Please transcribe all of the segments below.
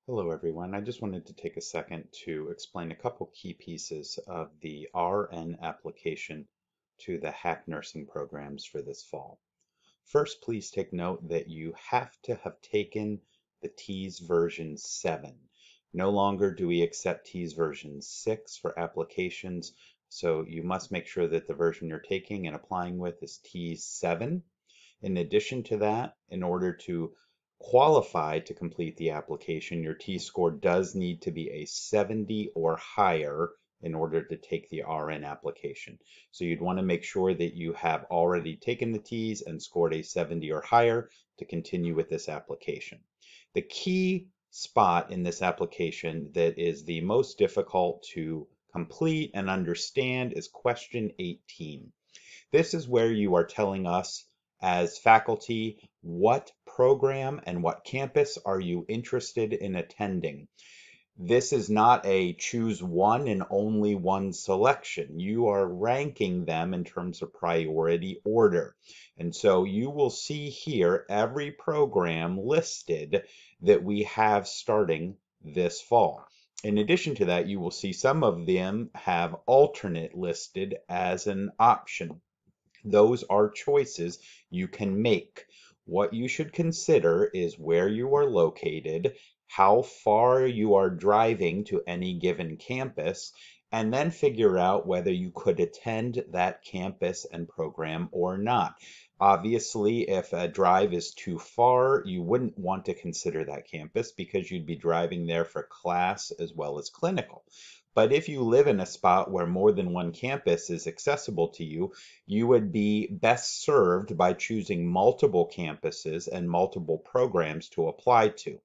Hello everyone. I just wanted to take a second to explain a couple key pieces of the RN application to the Hack Nursing programs for this fall. First, please take note that you have to have taken the TEAS version 7. No longer do we accept TEAS version 6 for applications, so you must make sure that the version you're taking and applying with is TEAS 7. In addition to that, in order to qualify to complete the application, your T-score does need to be a 70 or higher in order to take the RN application. So you'd want to make sure that you have already taken the T's and scored a 70 or higher to continue with this application. The key spot in this application that is the most difficult to complete and understand is question 18. This is where you are telling us as faculty what program and what campus are you interested in attending. This is not a choose one and only one selection. You are ranking them in terms of priority order. And so you will see here every program listed that we have starting this fall. In addition to that, you will see some of them have alternate listed as an option. Those are choices you can make. What you should consider is where you are located, how far you are driving to any given campus, and then figure out whether you could attend that campus and program or not. Obviously, if a drive is too far, you wouldn't want to consider that campus because you'd be driving there for class as well as clinical. But if you live in a spot where more than one campus is accessible to you, you would be best served by choosing multiple campuses and multiple programs to apply to.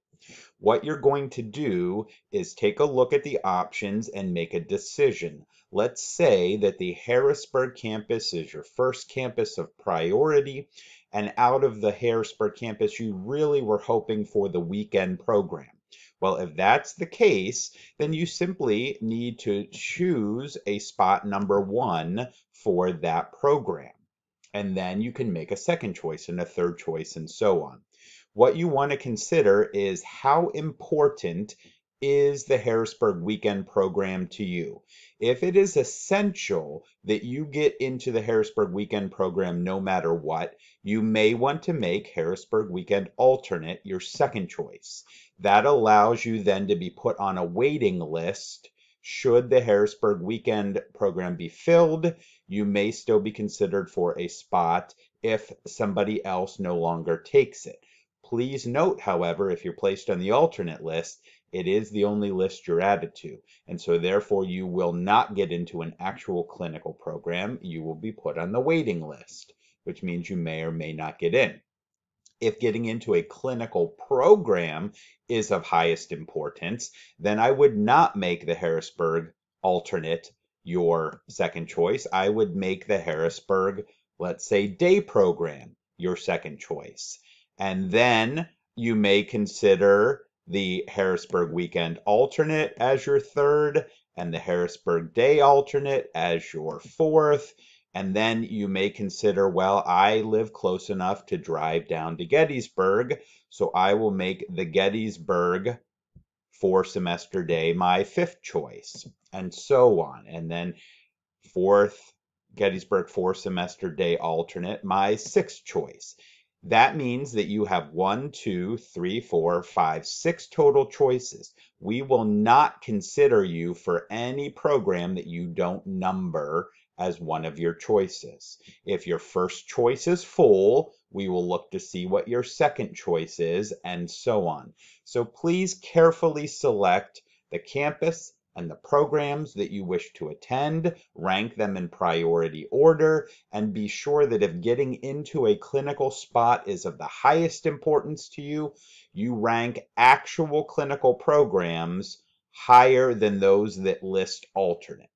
What you're going to do is take a look at the options and make a decision. Let's say that the Harrisburg campus is your first campus of priority, and out of the Harrisburg campus, you really were hoping for the weekend program. Well, if that's the case, then you simply need to choose a spot number 1 for that program. And then you can make a second choice and a third choice and so on. What you want to consider is how important is the Harrisburg weekend program to you. If it is essential that you get into the Harrisburg weekend program no matter what, you may want to make Harrisburg weekend alternate your second choice. That allows you then to be put on a waiting list. Should the Harrisburg weekend program be filled, you may still be considered for a spot if somebody else no longer takes it. Please note, however, if you're placed on the alternate list, it is the only list you're added to, and so therefore you will not get into an actual clinical program. You will be put on the waiting list, which means you may or may not get in. If getting into a clinical program is of highest importance, then I would not make the Harrisburg alternate your second choice. I would make the Harrisburg, let's say, day program your second choice. And then you may consider the Harrisburg weekend alternate as your third, and the Harrisburg day alternate as your fourth. And then you may consider, well, I live close enough to drive down to Gettysburg, so I will make the Gettysburg 4-semester day my fifth choice, and so on. And then fourth Gettysburg 4-semester day alternate, my sixth choice. That means that you have 1, 2, 3, 4, 5, 6 total choices. We will not consider you for any program that you don't number as one of your choices. If your first choice is full, we will look to see what your second choice is, and so on. So please carefully select the campus and the programs that you wish to attend, rank them in priority order, and be sure that if getting into a clinical spot is of the highest importance to you, you rank actual clinical programs higher than those that list alternate.